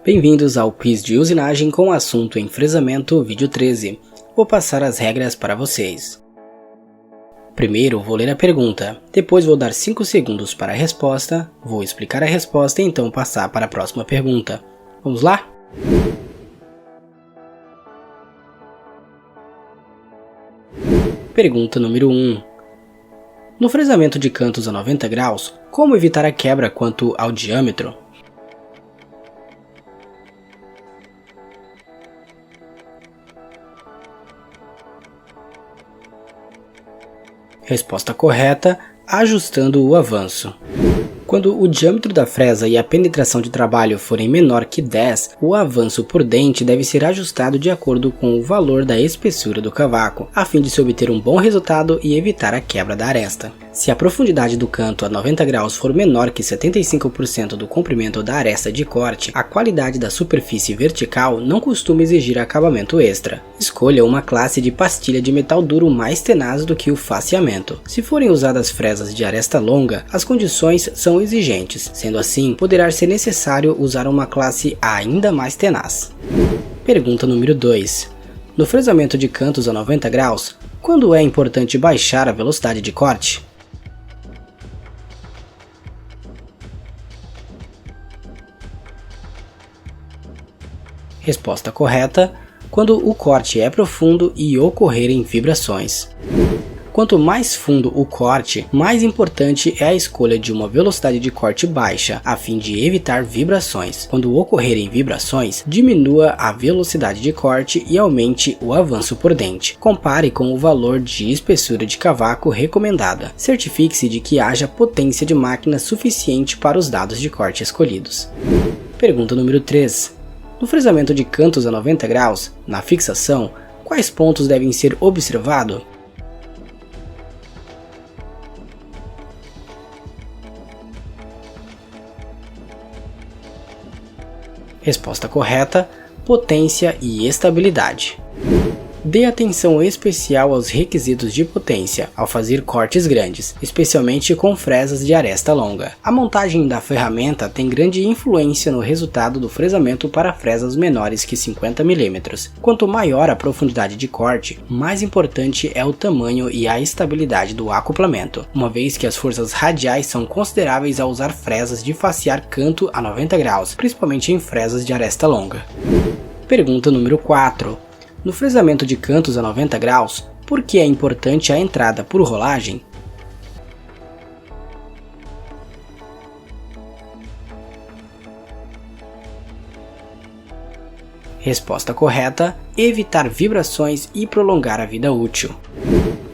Bem-vindos ao quiz de usinagem com o assunto enfresamento vídeo 13. Vou passar as regras para vocês. Primeiro vou ler a pergunta, depois vou dar 5 segundos para a resposta, vou explicar a resposta e então passar para a próxima pergunta. Vamos lá? Pergunta número 1. No fresamento de cantos a 90 graus, como evitar a quebra quanto ao diâmetro? Resposta correta, ajustando o avanço. Quando o diâmetro da fresa e a penetração de trabalho forem menor que 10, o avanço por dente deve ser ajustado de acordo com o valor da espessura do cavaco, a fim de se obter um bom resultado e evitar a quebra da aresta. Se a profundidade do canto a 90 graus for menor que 75% do comprimento da aresta de corte, a qualidade da superfície vertical não costuma exigir acabamento extra. Escolha uma classe de pastilha de metal duro mais tenaz do que o faceamento. Se forem usadas fresas de aresta longa, as condições são exigentes, sendo assim, poderá ser necessário usar uma classe ainda mais tenaz. Pergunta número 2. No fresamento de cantos a 90 graus, quando é importante baixar a velocidade de corte? Resposta correta, quando o corte é profundo e ocorrerem vibrações. Quanto mais fundo o corte, mais importante é a escolha de uma velocidade de corte baixa, a fim de evitar vibrações. Quando ocorrerem vibrações, diminua a velocidade de corte e aumente o avanço por dente. Compare com o valor de espessura de cavaco recomendada. Certifique-se de que haja potência de máquina suficiente para os dados de corte escolhidos. Pergunta número 3. No fresamento de cantos a 90 graus, na fixação, quais pontos devem ser observados? Resposta correta, potência e estabilidade. Dê atenção especial aos requisitos de potência ao fazer cortes grandes, especialmente com fresas de aresta longa. A montagem da ferramenta tem grande influência no resultado do fresamento para fresas menores que 50 mm. Quanto maior a profundidade de corte, mais importante é o tamanho e a estabilidade do acoplamento, uma vez que as forças radiais são consideráveis ao usar fresas de facear canto a 90 graus, principalmente em fresas de aresta longa. Pergunta número 4. No fresamento de cantos a 90 graus, por que é importante a entrada por rolagem? Resposta correta, evitar vibrações e prolongar a vida útil.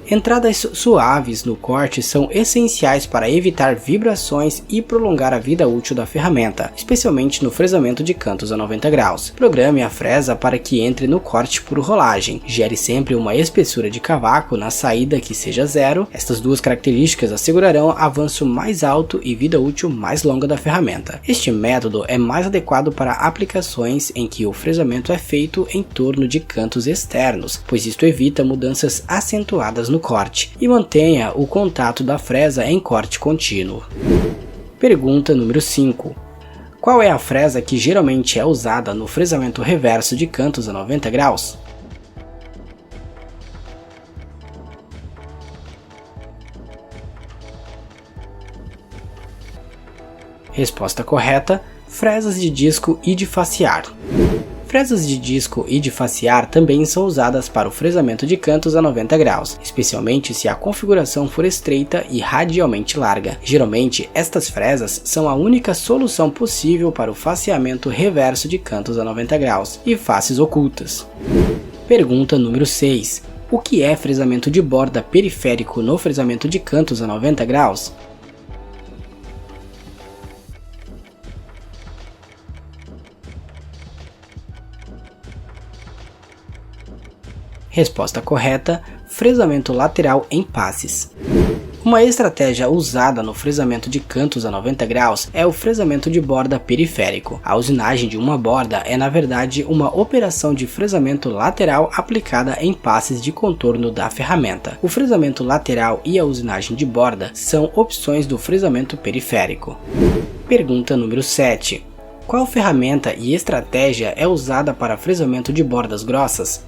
Entradas suaves no corte são essenciais para evitar vibrações e prolongar a vida útil da ferramenta, especialmente no fresamento de cantos a 90 graus. Programe a fresa para que entre no corte por rolagem. Gere sempre uma espessura de cavaco na saída que seja zero. Estas duas características assegurarão avanço mais alto e vida útil mais longa da ferramenta. Este método é mais adequado para aplicações em que o fresamento é feito em torno de cantos externos, pois isto evita mudanças acentuadas no corte e mantenha o contato da fresa em corte contínuo. Pergunta número 5. Qual é a fresa que geralmente é usada no fresamento reverso de cantos a 90 graus? Resposta correta, fresas de disco e de facear. Fresas de disco e de facear também são usadas para o fresamento de cantos a 90 graus, especialmente se a configuração for estreita e radialmente larga. Geralmente, estas fresas são a única solução possível para o faceamento reverso de cantos a 90 graus e faces ocultas. Pergunta número 6. O que é fresamento de borda periférico no fresamento de cantos a 90 graus? Resposta correta, fresamento lateral em passes. Uma estratégia usada no fresamento de cantos a 90 graus é o fresamento de borda periférico. A usinagem de uma borda é na verdade uma operação de fresamento lateral aplicada em passes de contorno da ferramenta. O fresamento lateral e a usinagem de borda são opções do fresamento periférico. Pergunta número 7. Qual ferramenta e estratégia é usada para fresamento de bordas grossas?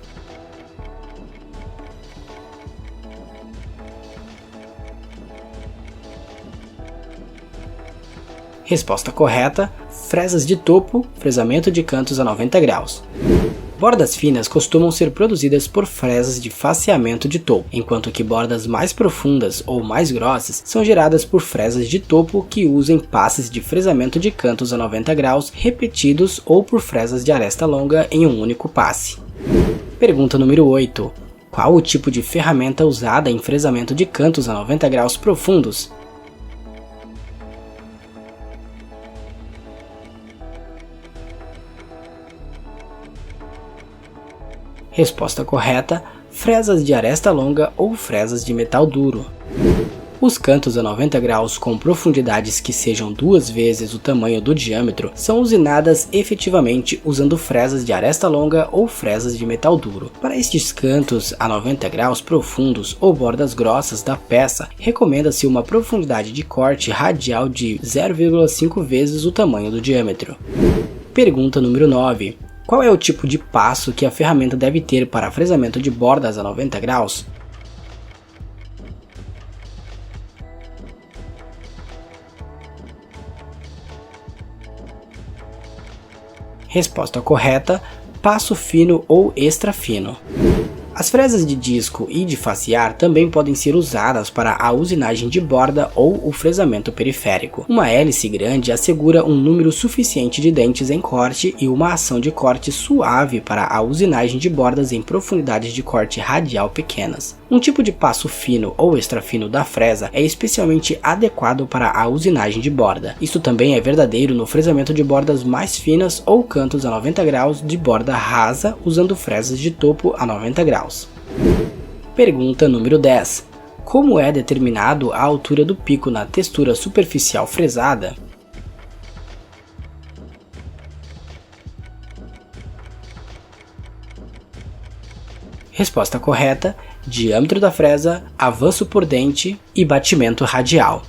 Resposta correta: fresas de topo, fresamento de cantos a 90 graus. Bordas finas costumam ser produzidas por fresas de faceamento de topo, enquanto que bordas mais profundas ou mais grossas são geradas por fresas de topo que usem passes de fresamento de cantos a 90 graus repetidos ou por fresas de aresta longa em um único passe. Pergunta número 8. Qual o tipo de ferramenta usada em fresamento de cantos a 90 graus profundos? Resposta correta: fresas de aresta longa ou fresas de metal duro. Os cantos a 90 graus com profundidades que sejam 2 vezes o tamanho do diâmetro são usinadas efetivamente usando fresas de aresta longa ou fresas de metal duro. Para estes cantos a 90 graus profundos ou bordas grossas da peça, recomenda-se uma profundidade de corte radial de 0,5 vezes o tamanho do diâmetro. Pergunta número 9. Qual é o tipo de passo que a ferramenta deve ter para fresamento de bordas a 90 graus? Resposta correta: passo fino ou extra fino. As fresas de disco e de facear também podem ser usadas para a usinagem de borda ou o fresamento periférico. Uma hélice grande assegura um número suficiente de dentes em corte e uma ação de corte suave para a usinagem de bordas em profundidades de corte radial pequenas. Um tipo de passo fino ou extra fino da fresa é especialmente adequado para a usinagem de borda. Isso também é verdadeiro no fresamento de bordas mais finas ou cantos a 90 graus de borda rasa usando fresas de topo a 90 graus. Pergunta número 10. Como é determinado a altura do pico na textura superficial fresada? Resposta correta: diâmetro da fresa, avanço por dente e batimento radial.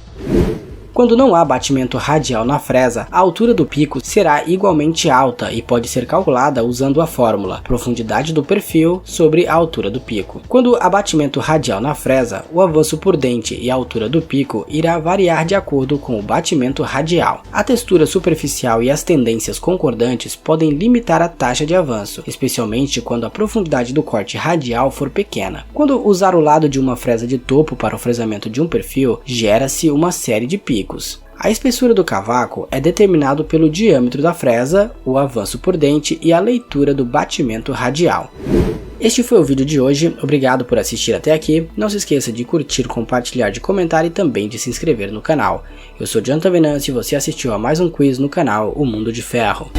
Quando não há batimento radial na fresa, a altura do pico será igualmente alta e pode ser calculada usando a fórmula profundidade do perfil sobre a altura do pico. Quando há batimento radial na fresa, o avanço por dente e a altura do pico irá variar de acordo com o batimento radial. A textura superficial e as tendências concordantes podem limitar a taxa de avanço, especialmente quando a profundidade do corte radial for pequena. Quando usar o lado de uma fresa de topo para o fresamento de um perfil, gera-se uma série de picos. A espessura do cavaco é determinado pelo diâmetro da fresa, o avanço por dente e a leitura do batimento radial. Este foi o vídeo de hoje, obrigado por assistir até aqui, não se esqueça de curtir, compartilhar, de comentar e também de se inscrever no canal. Eu sou Jonathan Venâncio e você assistiu a mais um quiz no canal O Mundo de Ferro.